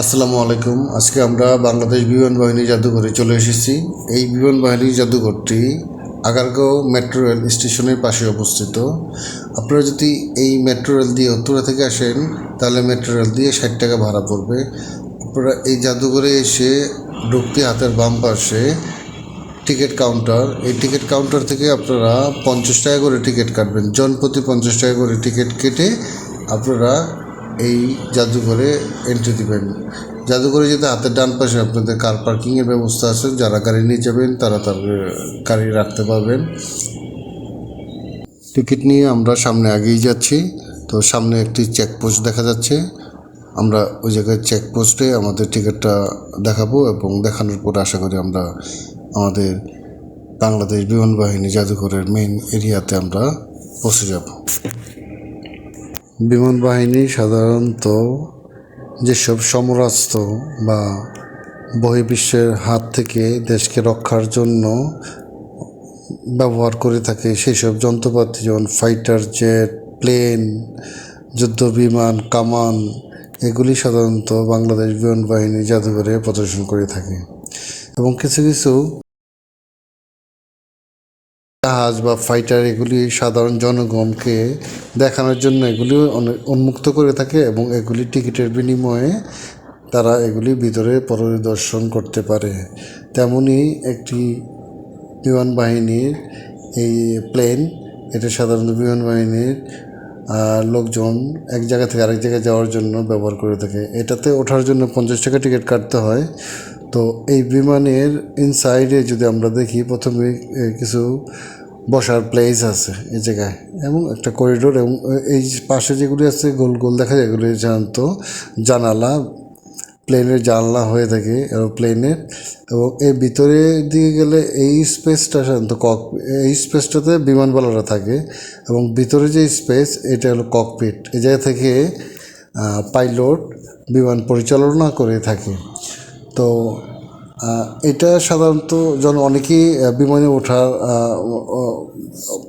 আসসালামু আলাইকুম। আজকে আমরা বাংলাদেশ বিমান বাহিনী জাদুঘরে চলে এসেছি। এই বিমান বাহিনী জাদুঘরটি আগারগাঁও মেট্রো রেল স্টেশনের পাশে অবস্থিত। আপনারা যদি এই মেট্রো রেল দিয়ে উত্তরা থেকে আসেন তাহলে মেট্রো রেল দিয়ে 60 টাকা ভাড়া পড়বে। আপনারা এই জাদুঘরে এসে ঢুকতে হাতের বাম পাশে টিকিট কাউন্টার, এই টিকিট কাউন্টার থেকে আপনারা 50 টাকা করে টিকিট কাটবেন। জনপ্রতি 50 টাকা করে টিকিট কেটে আপনারা এই জাদুঘরে এন্ট্রি দিবেন। জাদুঘরে যেতে হাতের ডান পাশে আপনাদের কার পার্কিংয়ের ব্যবস্থা আছে। যারা গাড়ি নিয়ে যাবেন তারা তাদের গাড়ি রাখতে পারবেন। টিকিট নিয়ে আমরা সামনে আগেই যাচ্ছি। তো সামনে একটি চেকপোস্ট দেখা যাচ্ছে। আমরা ওই জায়গায় চেকপোস্টে আমাদের টিকিটটা দেখাবো এবং দেখানোর পর আশা করি আমরা আমাদের বাংলাদেশ বিমান বাহিনী জাদুঘরের মেইন এরিয়াতে আমরা পৌঁছে যাব। বিমান বাহিনী সাধারণত যেসব সমরাস্ত্র বা বহির্বিশ্বের হাত থেকে দেশকে রক্ষার জন্য ব্যবহার করে থাকে সেই সব যন্ত্রপাতি, যেমন ফাইটার জেট, প্লেন, যুদ্ধ বিমান, কামান, এগুলি সাধারণত বাংলাদেশ বিমান বাহিনী জাদুঘরে প্রদর্শন করে থাকে। এবং কিছু কিছু জাহাজ বা ফাইটার এগুলি সাধারণ জনগণকে দেখানোর জন্য এগুলি অনেক উন্মুক্ত করে থাকে এবং এগুলি টিকিটের বিনিময়ে তারা এগুলি ভিতরে পরিদর্শন করতে পারে। তেমনই একটি বিমান বাহিনীর এই প্লেন, এটা সাধারণত বিমান বাহিনীর লোকজন এক জায়গা থেকে আরেক জায়গায় যাওয়ার জন্য ব্যবহার করে থাকে। এটাতে ওঠার জন্য 50 টাকা টিকিট কাটতে হয়। তো এই বিমানের ইনসাইডে যদি আমরা দেখি, প্রথমে কিছু বসার প্লেস আছে এই জায়গায় এবং একটা করিডোর, এবং এই পাশে যেগুলি আছে গোল গোল দেখা যায়, এগুলি সাধারণত জানালা, প্লেনের জানলা হয়ে থাকে এরোপ্লেনের। এবং এর ভিতরে দিকে গেলে এই স্পেসটা সাধারণত এই স্পেসটাতে বিমানবালারা থাকে এবং ভিতরে যে স্পেস এটা হলো ককপিট। এই জায়গা থেকে পাইলট বিমান পরিচালনা করে থাকে। তো এটা সাধারণত অনেকেই বিমানে ওঠার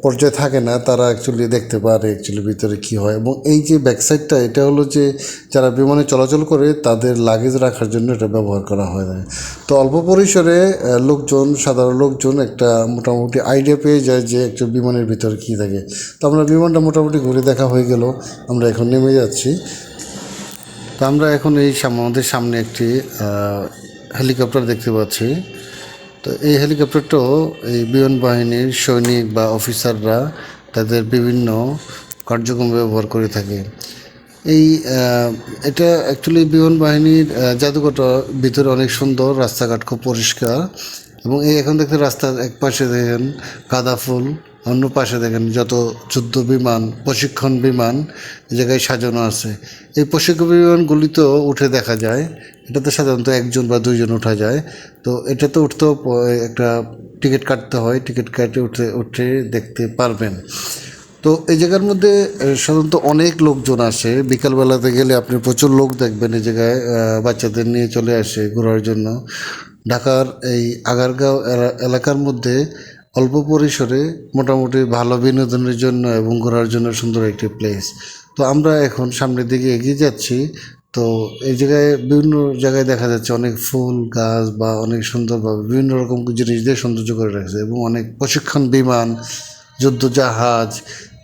পর্যায়ে থাকে না, তারা অ্যাকচুয়ালি দেখতে পারে অ্যাকচুয়ালি ভিতরে কী হয়। এবং এই যে ব্যাকসাইডটা, এটা হলো যে যারা বিমানে চলাচল করে তাদের লাগেজ রাখার জন্য এটা ব্যবহার করা হয়। তো অল্প পরিসরে সাধারণ লোকজন একটা মোটামুটি আইডিয়া পেয়ে যায় যে একটা বিমানের ভিতরে কী থাকে। তো আমরা বিমানটা মোটামুটি ঘুরে দেখা হয়ে গেল, আমরা এখন নেমে যাচ্ছি। তো আমরা এখন আমাদের সামনে একটি হেলিকপ্টার দেখতে পাচ্ছি। তো এই হেলিকপ্টারটাও এই বিমান বাহিনীর সৈনিক বা অফিসাররা তাদের বিভিন্ন কার্যক্রমে ব্যবহার করে থাকে। এটা অ্যাকচুয়ালি বিমান বাহিনীর জাদুঘরটার ভিতরে অনেক সুন্দর, রাস্তাঘাট খুব পরিষ্কার। এবং এখন দেখতে রাস্তার এক পাশে দেখেন গাঁদা ফুল, অন্য পাশে দেখেন যত যুদ্ধ বিমান, প্রশিক্ষণ বিমান এই জায়গায় সাজানো আছে। এই প্রশিক্ষণ বিমানগুলিতেও উঠে দেখা যায়। এটাতে সাধারণত একজন বা দুইজন ওঠা যায়। তো এটাতে উঠতেও একটা টিকিট কাটতে হয়, টিকিট কাটে উঠে দেখতে পারবেন। তো এই জায়গার মধ্যে সাধারণত অনেক লোকজন আসে। বিকালবেলাতে গেলে আপনি প্রচুর লোক দেখবেন এই জায়গায়, বাচ্চাদের নিয়ে চলে আসে ঘোরার জন্য। ঢাকার এই আগারগাঁও এলাকার মধ্যে অল্প পরিসরে মোটামুটি ভালো বিনোদনের জন্য এবং ঘোরার জন্য সুন্দর একটি প্লেস। তো আমরা এখন সামনের দিকে এগিয়ে যাচ্ছি। তো এই জায়গায় বিভিন্ন জায়গায় দেখা যাচ্ছে অনেক ফুল গাছ বা অনেক সুন্দরভাবে বিভিন্ন রকম জিনিস দিয়ে সৌন্দর্য করে রাখছে এবং অনেক প্রশিক্ষণ বিমান, যুদ্ধ জাহাজ,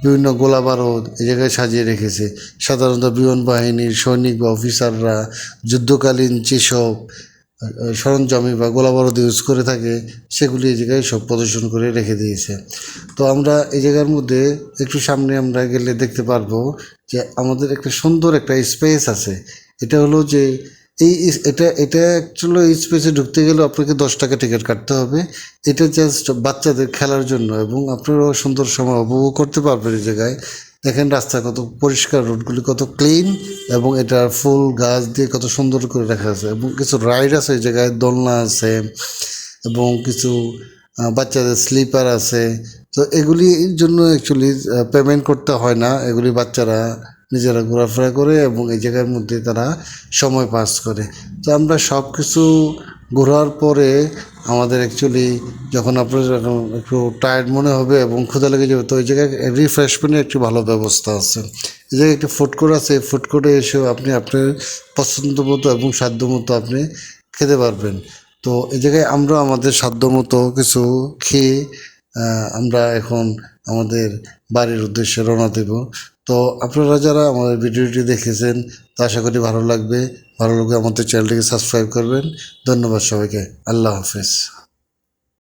বিভিন্ন গোলা বারুদ এই জায়গায় সাজিয়ে রেখেছে। সাধারণত বিমান বাহিনীর সৈনিক বা অফিসাররা যুদ্ধকালীন যেসব সরঞ্জামি বা গোলা বারুদ ইউজ করে থাকে সেগুলি এই জায়গায় সব প্রদর্শন করে রেখে দিয়েছে। তো আমরা এই জায়গার মধ্যে একটু সামনে আমরা গেলে দেখতে পারবো যে আমাদের একটা সুন্দর একটা স্পেস আছে। এটা হলো যে এটা অ্যাকচুয়ালি এই স্পেসে ঢুকতে গেলে আপনাকে 10 টাকা টিকিট কাটতে হবে। এটা জাস্ট বাচ্চাদের খেলার জন্য এবং আপনারাও সুন্দর সময় উপভোগ করতে পারবেন। এই জায়গায় দেখেন রাস্তা কত পরিষ্কার, রোডগুলি কত ক্লিন এবং এটা ফুল গাছ দিয়ে কত সুন্দর করে রাখা আছে। এবং কিছু রাইড আছে এই জায়গায়, দোলনা আছে এবং কিছু বাচ্চাদের স্লিপার আছে। তো এগুলির জন্য অ্যাকচুয়ালি পেমেন্ট করতে হয় না, এগুলি বাচ্চারা নিজেরা ঘোরাফেরা করে এবং এই জায়গার মধ্যে তারা সময় পাস করে। তো আমরা সব কিছু ঘোরার পরে আমাদের অ্যাকচুয়ালি যখন আপনার একটু টায়ার্ড মনে হবে এবং ক্ষুধা লেগে যাবে, তো ওই জায়গায় রিফ্রেশমেন্টের একটি ভালো ব্যবস্থা আছে। এই জায়গায় একটি ফুড কোর্ট আছে, ফুড কোর্টে এসেও আপনি আপনার পছন্দ মতো এবং সাধ্য মতো আপনি খেতে পারবেন। তো এই জায়গায় আমরা আমাদের সাধ্য মতো কিছু খেয়ে আমরা এখন আমাদের বাড়ির উদ্দেশ্যে রওনা দেব। তো আপনারা যারা আমাদের ভিডিওটি দেখেছেন তা আশা করি ভালো লাগবে। ভালো লাগলে আমাদের চ্যানেলটিকে সাবস্ক্রাইব করবেন। ধন্যবাদ সবাইকে। আল্লাহ হাফেজ।